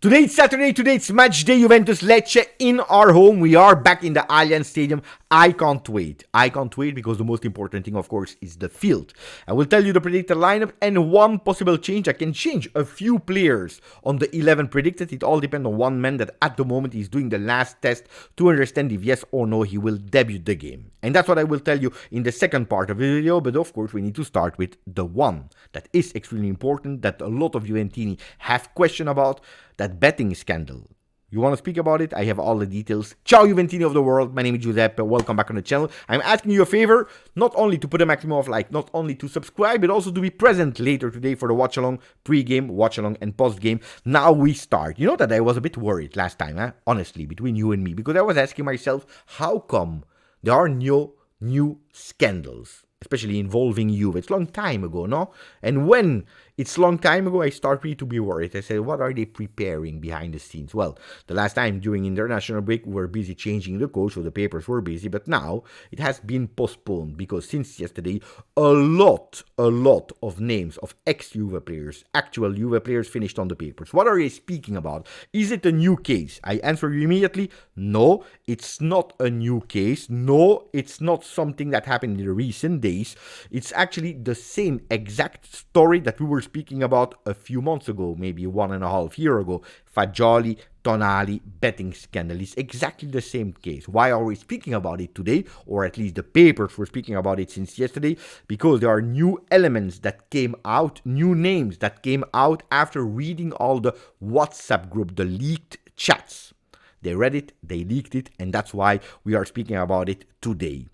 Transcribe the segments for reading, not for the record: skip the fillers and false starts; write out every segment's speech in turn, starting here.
Today it's Saturday, today it's Matchday Juventus Lecce in our home. We are back in the Allianz Stadium. I can't wait. I can't wait because the most important thing, of course, is the field. I will tell you the predicted lineup and one possible change. I can change a few players on the 11 predicted. It all depends on one man that at the moment is doing the last test to understand if yes or no he will debut the game. And that's what I will tell you in the second part of the video. But of course, we need to start with the one that is extremely important, that a lot of Juventini have question about, that betting scandal. You want to speak about it? I have all the details. Ciao Juventini of the world. My name is Giuseppe. Welcome back on the channel. I'm asking you a favor, not only to put a maximum of like, not only to subscribe, but also to be present later today for the watch along, pre-game, watch along, and post-game. Now we start. You know that I was a bit worried last time, honestly, between you and me, because I was asking myself, how come there are no new scandals, especially involving Juve? It's a long time ago, no? And when it's a long time ago, I start really to be worried. I said, what are they preparing behind the scenes? Well, the last time during international break, we were busy changing the coach, so the papers were busy. But now it has been postponed because since yesterday, a lot of names of ex-Juve players, actual Juve players finished on the papers. What are they speaking about? Is it a new case? I answer you immediately, no, it's not a new case. No, it's not something that happened in the recent days. It's actually the same exact story that we were speaking about a few months ago, maybe 1.5 years ago. Fagioli, Tonali, betting scandal is exactly the same case. Why are we speaking about it today? Or at least the papers were speaking about it since yesterday, because there are new elements that came out, new names that came out after reading all the WhatsApp group, the leaked chats. They read it, they leaked it, and that's why we are speaking about it today.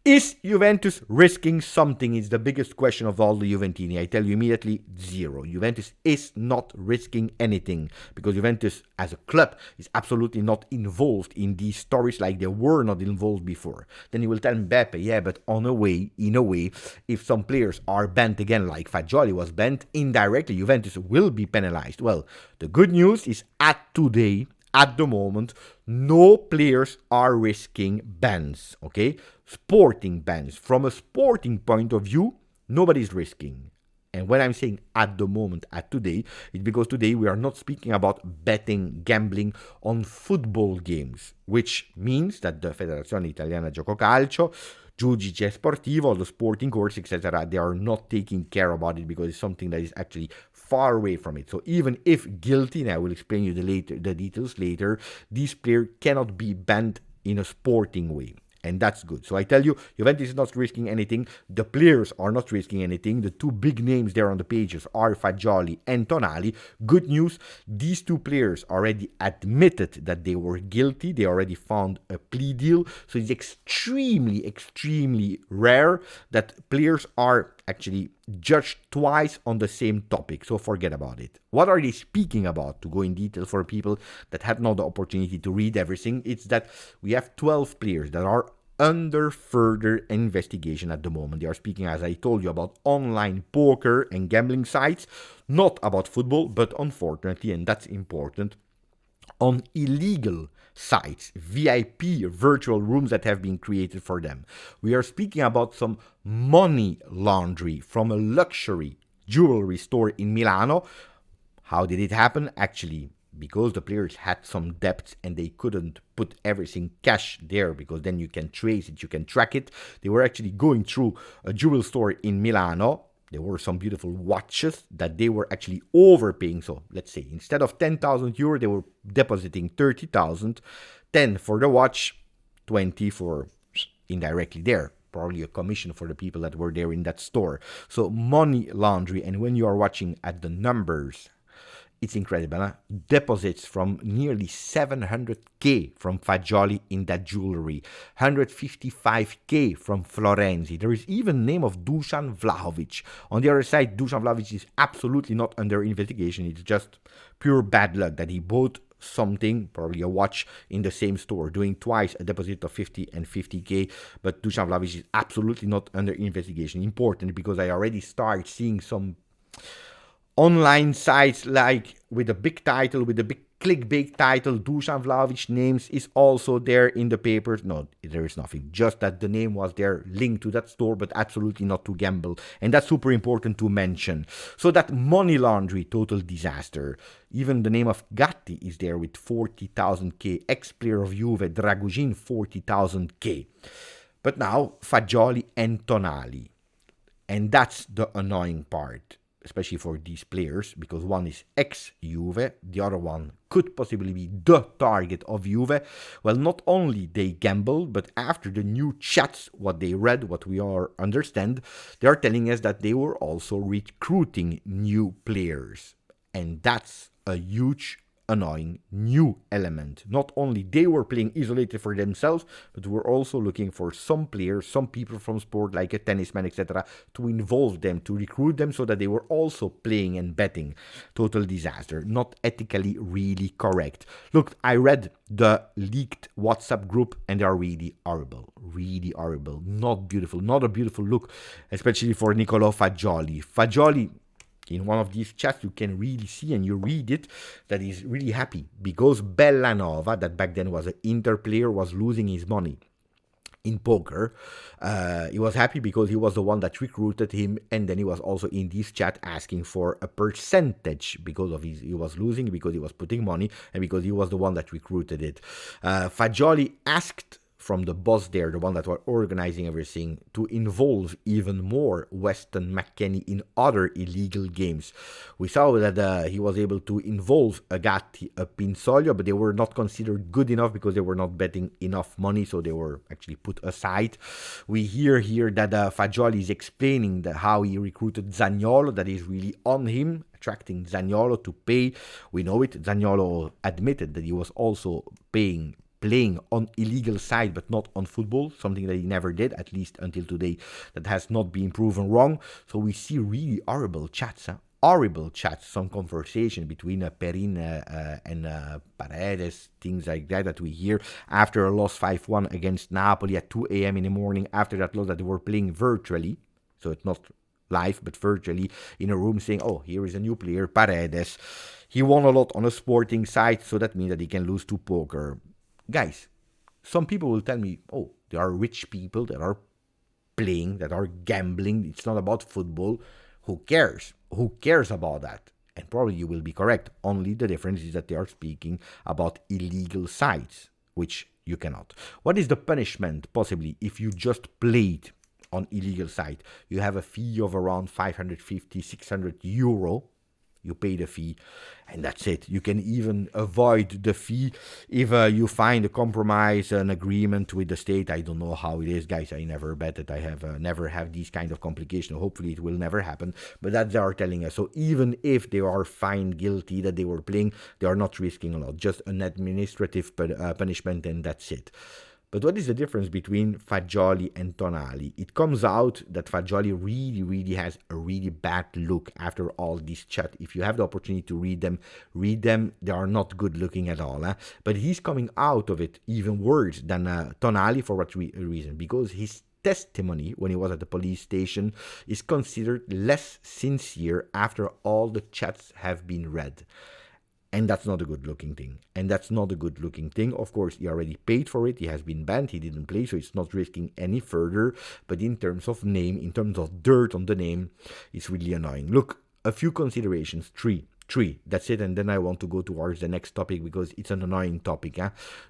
Is Juventus risking something? Is the biggest question of all the Juventini. I tell you immediately, zero. Juventus is not risking anything because Juventus as a club is absolutely not involved in these stories like they were not involved before. Then you will tell Mbappe, yeah, but in a way, if some players are banned again, like Fagioli was banned, indirectly Juventus will be penalized. Well, the good news is at the moment, no players are risking bans, okay? Sporting bans. From a sporting point of view, nobody's risking. And when I'm saying at the moment, at today, it's because today we are not speaking about betting, gambling on football games, which means that the Federazione Italiana Gioco Calcio, Giudice Sportivo, the sporting courts, etc., they are not taking care about it because it's something that is actually far away from it. So even if guilty, and I will explain you the details later, this player cannot be banned in a sporting way. And that's good. So I tell you, Juventus is not risking anything. The players are not risking anything. The two big names there on the pages are Fagioli and Tonali. Good news, these two players already admitted that they were guilty. They already found a plea deal. So it's extremely rare that players are actually judged twice on the same topic. So forget about it. What are they speaking about? To go in detail for people that had not the opportunity to read everything, it's that we have 12 players that are under further investigation at the moment. They are speaking, as I told you, about online poker and gambling sites, not about football, but unfortunately, and that's important, on illegal sites, VIP virtual rooms that have been created for them. We are speaking about some money laundry from a luxury jewelry store in Milano. How did it happen? Actually, because the players had some debts and they couldn't put everything cash there because then you can trace it, you can track it. They were actually going through a jewel store in Milano. There were some beautiful watches that they were actually overpaying. So let's say instead of 10,000 euro, they were depositing 30,000, 10 for the watch, 20 for indirectly there. Probably a commission for the people that were there in that store. So money laundry. And when you are watching at the numbers, it's incredible, huh? Deposits from nearly 700k from Fagioli in that jewelry, 155k from Florenzi. There is even the name of Dusan Vlahovic. On the other side, Dusan Vlahovic is absolutely not under investigation. It's just pure bad luck that he bought something, probably a watch, in the same store, doing twice a deposit of 50 and 50k. But Dusan Vlahovic is absolutely not under investigation. Important because I already start seeing some online sites like with a big title, with a big clickbait title, Dusan Vlahovic names is also there in the papers. No, there is nothing. Just that the name was there linked to that store, but absolutely not to gamble. And that's super important to mention. So that money laundry, total disaster. Even the name of Gatti is there with 40,000k. Ex-player of Juve, Dragujin, 40,000k. But now, Fagioli and Tonali. And that's the annoying part, especially for these players, because one is ex-Juve, the other one could possibly be the target of Juve. Well, not only they gambled, but after the new chats, what they read, what we all understand, they are telling us that they were also recruiting new players. And that's a huge annoying new element. Not only they were playing isolated for themselves, but we're also looking for some players, some people from sport like a tennisman, etc., to involve them, to recruit them so that they were also playing and betting. Total disaster. Not ethically really correct. Look, I read the leaked WhatsApp group and they are really horrible. Really horrible. Not beautiful. Not a beautiful look, especially for Niccolò Fagioli. Fagioli, in one of these chats, you can really see and you read it that he's really happy because Bellanova, that back then was an Inter player, was losing his money in poker. He was happy because he was the one that recruited him, and then he was also in this chat asking for a percentage because of he was losing, because he was putting money, and because he was the one that recruited it. Fagioli asked from the boss there, the one that was organizing everything, to involve even more Weston McKennie in other illegal games. We saw that he was able to involve a Gatti, a Pinsoglio, but they were not considered good enough because they were not betting enough money, so they were actually put aside. We hear here that Fagioli is explaining how he recruited Zaniolo, that is really on him, attracting Zaniolo to pay. We know it. Zaniolo admitted that he was also playing on illegal side, but not on football, something that he never did, at least until today. That has not been proven wrong. So we see really horrible chats, some conversation between Perin and Paredes, things like that we hear after a loss 5-1 against Napoli at 2 a.m. in the morning, after that loss that they were playing virtually, so it's not live, but virtually, in a room saying, oh, here is a new player, Paredes. He won a lot on a sporting side, so that means that he can lose to poker. Guys, some people will tell me, oh, there are rich people that are playing, that are gambling. It's not about football. Who cares? Who cares about that? And probably you will be correct. Only the difference is that they are speaking about illegal sites, which you cannot. What is the punishment, possibly, if you just played on illegal site? You have a fee of around 550, 600 euro. You pay the fee, and that's it. You can even avoid the fee if you find a compromise, an agreement with the state. I don't know how it is, guys. I never betted. I have never have these kind of complications. Hopefully, it will never happen. But that they are telling us. So even if they are found guilty that they were playing, they are not risking a lot. Just an administrative punishment, and that's it. But what is the difference between Fagioli and Tonali? It comes out that Fagioli really has a really bad look after all this chat. If you have the opportunity to read them. They are not good looking at all. But he's coming out of it even worse than Tonali. For what reason? Because his testimony when he was at the police station is considered less sincere after all the chats have been read. And that's not a good-looking thing. Of course, he already paid for it. He has been banned. He didn't play, so it's not risking any further. But in terms of name, in terms of dirt on the name, it's really annoying. Look, a few considerations. Three. That's it. And then I want to go towards the next topic because it's an annoying topic.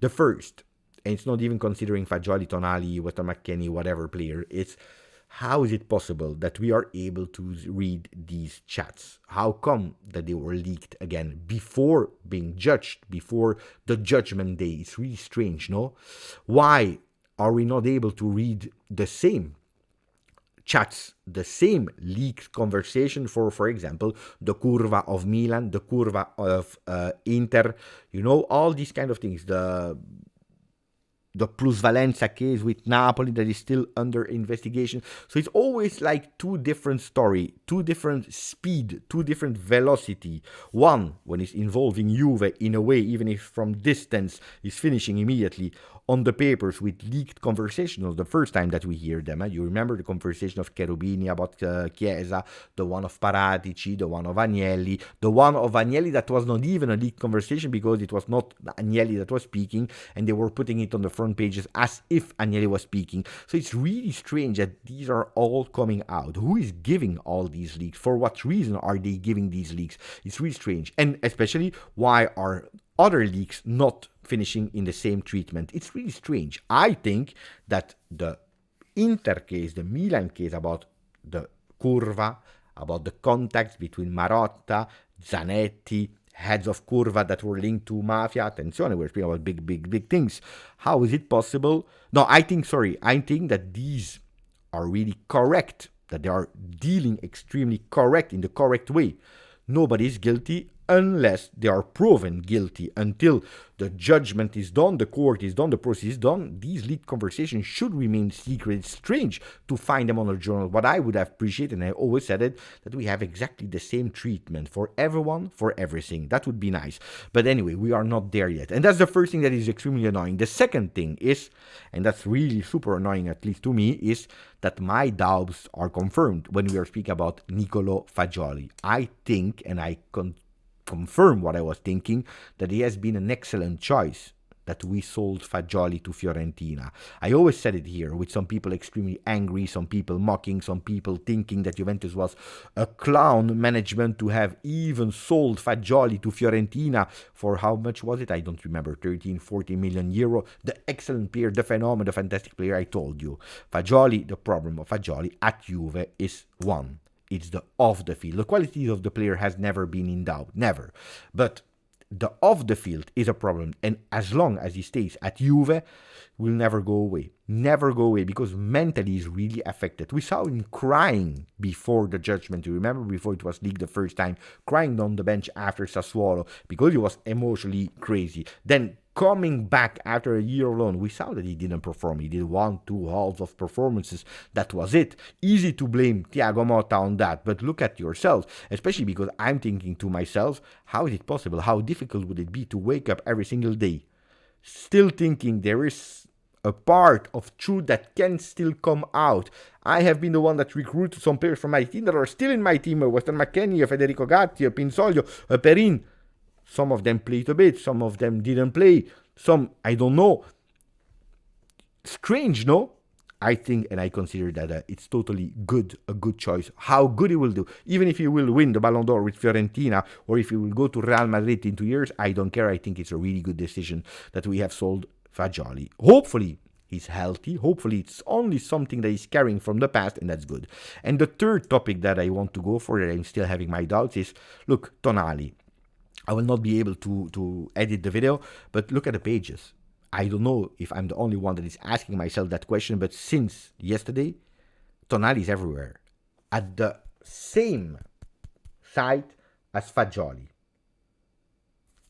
The first, and it's not even considering Fagioli, Tonali, Weston McKennie, whatever player, it's how is it possible that we are able to read these chats? How come that they were leaked again before being judged, before the judgment day? It's really strange, no? Why are we not able to read the same chats, the same leaked conversation for example, the curva of Milan, the curva of Inter, all these kind of things, the the Plusvalenza case with Napoli that is still under investigation. So it's always like two different story, two different speed, two different velocity. One, when it's involving Juve in a way, even if from distance, is finishing immediately on the papers with leaked conversations. The first time that we hear them, you remember the conversation of Cherubini about Chiesa, the one of Paratici, the one of Agnelli, the one of Agnelli that was not even a leaked conversation because it was not Agnelli that was speaking, and they were putting it on the front pages as if Agnelli was speaking. So it's really strange that these are all coming out. Who is giving all these leaks? For what reason are they giving these leaks? It's really strange. And especially, why are other leaks not finishing in the same treatment? It's really strange. I think that the Inter case, the Milan case about the Curva, about the contacts between Marotta, Zanetti, heads of Curva that were linked to Mafia, attenzione, we're speaking about big things. How is it possible? No, I think that these are really correct, that they are dealing extremely correct, in the correct way. Nobody is guilty unless they are proven guilty. Until the judgment is done, the court is done, the process is done, these leaked conversations should remain secret. It's strange to find them on a journal. What I would have appreciated, and I always said it, that we have exactly the same treatment for everyone, for everything. That would be nice. But anyway, we are not there yet. And that's the first thing that is extremely annoying. The second thing is, and that's really super annoying, at least to me, is that my doubts are confirmed when we are speaking about Nicolo Fagioli. I think, and I confirm what I was thinking, that he has been an excellent choice that we sold Fagioli to Fiorentina. I always said it here, with some people extremely angry, some people mocking, some people thinking that Juventus was a clown management to have even sold Fagioli to Fiorentina for how much was it? I don't remember, 13, 14 million euro. The excellent player, the phenomenon, the fantastic player, I told you. Fagioli, the problem of Fagioli at Juve is one. It's the off the field. The quality of the player has never been in doubt, never. But the off the field is a problem, and as long as he stays at Juve, will never go away. Never go away, because mentally he's really affected. We saw him crying before the judgment. You remember, before it was leaked the first time, crying on the bench after Sassuolo because he was emotionally crazy. Then coming back after a year alone, we saw that he didn't perform. He did 1-2 halves of performances. That was it. Easy to blame Thiago Motta on that, but look at yourselves, especially because I'm thinking to myself, how is it possible? How difficult would it be to wake up every single day still thinking there is a part of truth that can still come out? I have been the one that recruited some players from my team that are still in my team, Western McKennie, Federico Gatti, Pinsoglio, Perin. Some of them played a bit, some of them didn't play, some, I don't know. Strange, no? I think, and I consider that it's totally good, a good choice. How good he will do, even if he will win the Ballon d'Or with Fiorentina, or if he will go to Real Madrid in 2 years, I don't care. I think it's a really good decision that we have sold Fagioli. Hopefully he's healthy. Hopefully it's only something that he's carrying from the past, and that's good. And the third topic that I want to go for, that I'm still having my doubts, is, look, Tonali. I will not be able to edit the video, but look at the pages. I don't know if I'm the only one that is asking myself that question, but since yesterday, Tonali is everywhere. At the same site as Fagioli.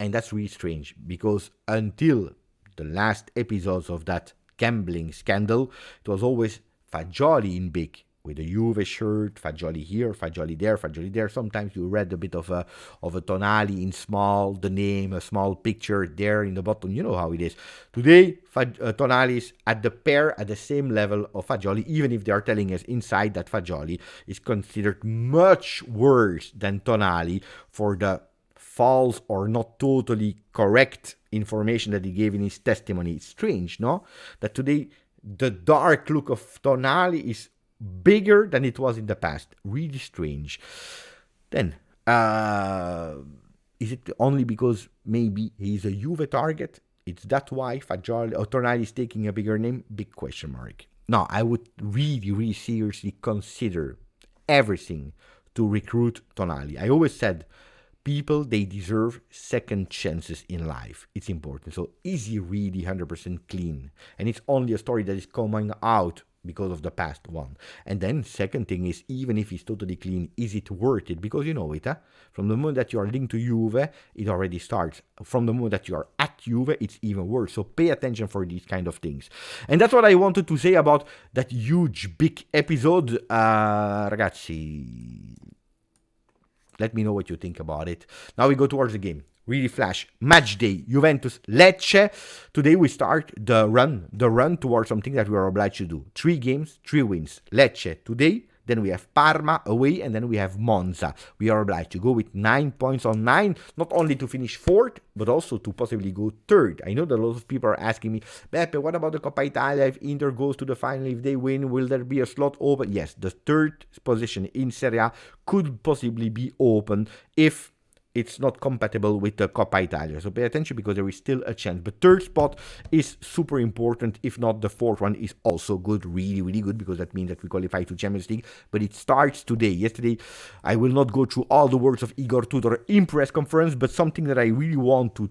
And that's really strange, because until the last episodes of that gambling scandal, it was always Fagioli in big, with a Juve shirt, Fagioli here, Fagioli there, Fagioli there. Sometimes you read a bit of a Tonali in small, the name, a small picture there in the bottom. You know how it is. Today, Tonali is at the same level of Fagioli, even if they are telling us inside that Fagioli is considered much worse than Tonali for the false or not totally correct information that he gave in his testimony. It's strange, no? That today the dark look of Tonali is bigger than it was in the past. Really strange. Then, is it only because maybe he's a Juve target? It's that why Fagioli or Tonali is taking a bigger name? Big question mark. No, I would really seriously consider everything to recruit Tonali. I always said, people, they deserve second chances in life. It's important. So is he really 100% clean? And it's only a story that is coming out because of the past one. And then second thing is, even if he's totally clean, is it worth it? Because you know it, from the moment that you are linked to Juve, it already starts. From the moment that you are at Juve, it's even worse. So pay attention for these kind of things. And that's what I wanted to say about that huge, big episode. Ragazzi, let me know what you think about it. Now we go towards the game. Really flash. Match day. Juventus, Lecce. Today we start the run towards something that we are obliged to do. 3 games, 3 wins. Lecce today. Then we have Parma away, and then we have Monza. We are obliged to go with 9 points on 9, not only to finish 4th, but also to possibly go 3rd. I know that a lot of people are asking me, Beppe, what about the Coppa Italia? If Inter goes to the final, if they win, will there be a slot open? Yes, the 3rd position in Serie A could possibly be open if it's not compatible with the Coppa Italia. So pay attention because there is still a chance. But 3rd spot is super important. If not, the 4th one is also good, really, really good, because that means that we qualify to Champions League. But it starts today. Yesterday, I will not go through all the words of Igor Tudor in press conference, but something that I really want to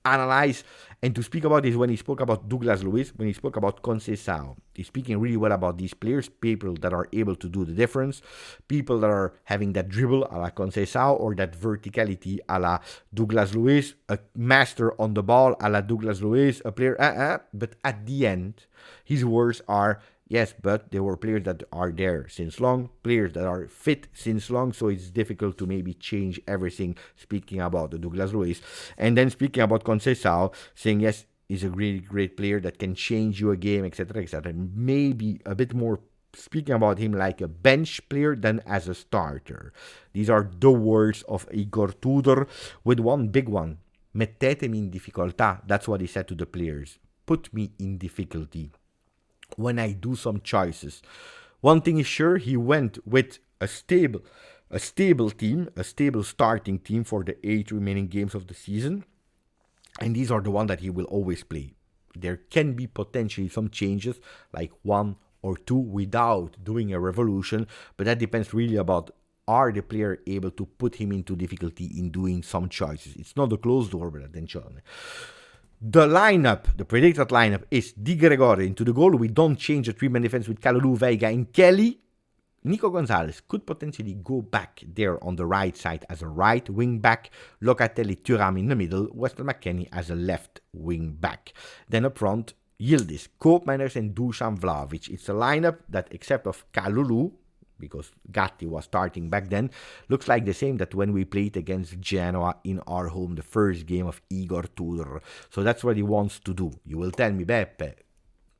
analyze and to speak about is when he spoke about Douglas Luiz, when he spoke about Conceição. He's speaking really well about these players, people that are able to do the difference, people that are having that dribble a la Conceição or that verticality a la Douglas Luiz, a master on the ball a la Douglas Luiz, a player, but at the end, his words are, yes, but there were players that are there since long, players that are fit since long, so it's difficult to maybe change everything, speaking about the Douglas Luiz. And then speaking about Conceição, saying, yes, he's a really great player that can change you a game, etc., etc. Maybe a bit more speaking about him like a bench player than as a starter. These are the words of Igor Tudor, with one big one. Mettetemi in difficoltà. That's what he said to the players. Put me in difficulty when I do some choices. One thing is sure, he went with a stable team, a stable starting team for the 8 remaining games of the season. And these are the ones that he will always play. There can be potentially some changes, like 1 or 2 without doing a revolution, but that depends really about, are the player able to put him into difficulty in doing some choices. It's not a closed door, but attention. The lineup, the predicted lineup, is Di Gregorio into the goal. We don't change the 3-man defense with Kalulu, Veiga, and Kelly. Nico Gonzalez could potentially go back there on the right side as a right wing back. Locatelli, Thuram in the middle. Weston McKennie as a left wing back. Then up front, Yildiz, Koopmeiners, and Dusan Vlahovic. It's a lineup that, except of Kalulu, because Gatti was starting back then, looks like the same that when we played against Genoa in our home, the first game of Igor Tudor. So that's what he wants to do. You will tell me, Beppe,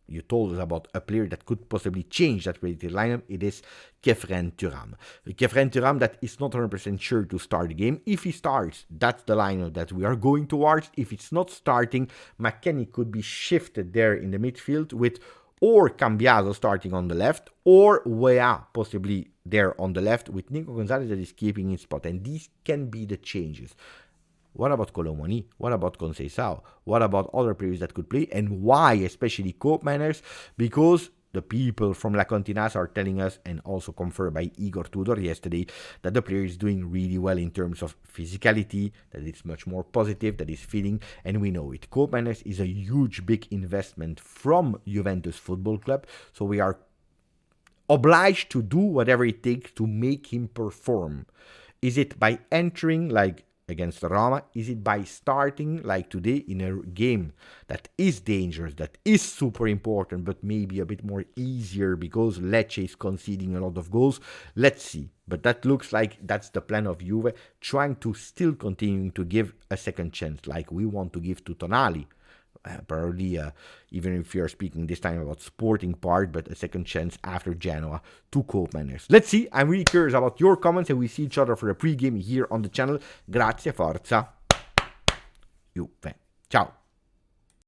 you told us about a player that could possibly change that predicted lineup. It is Khéphren Thuram. Khéphren Thuram that is not 100% sure to start the game. If he starts, that's the lineup that we are going towards. If it's not starting, McKennie could be shifted there in the midfield with or Cambiaso starting on the left, or Weah possibly there on the left, with Nico Gonzalez that is keeping his spot. And these can be the changes. What about Colomoni? What about Conceição? What about other players that could play? And why, especially Koopmeiners? Because the people from La Continas are telling us, and also confirmed by Igor Tudor yesterday, that the player is doing really well in terms of physicality, that it's much more positive, that is fitting, and we know it. Koopmeiners is a huge, big investment from Juventus Football Club, so we are obliged to do whatever it takes to make him perform. Is it by entering like against Roma? Is it by starting like today in a game that is dangerous, that is super important, but maybe a bit more easier because Lecce is conceding a lot of goals? Let's see. But that looks like that's the plan of Juve, trying to still continuing to give a second chance, like we want to give to Tonali. Probably, even if you're speaking this time about sporting part, but a second chance after Genoa to Koopmeiners. Let's see. I'm really curious about your comments, and we see each other for a pre-game here on the channel. Grazie, forza, Juve. Ciao.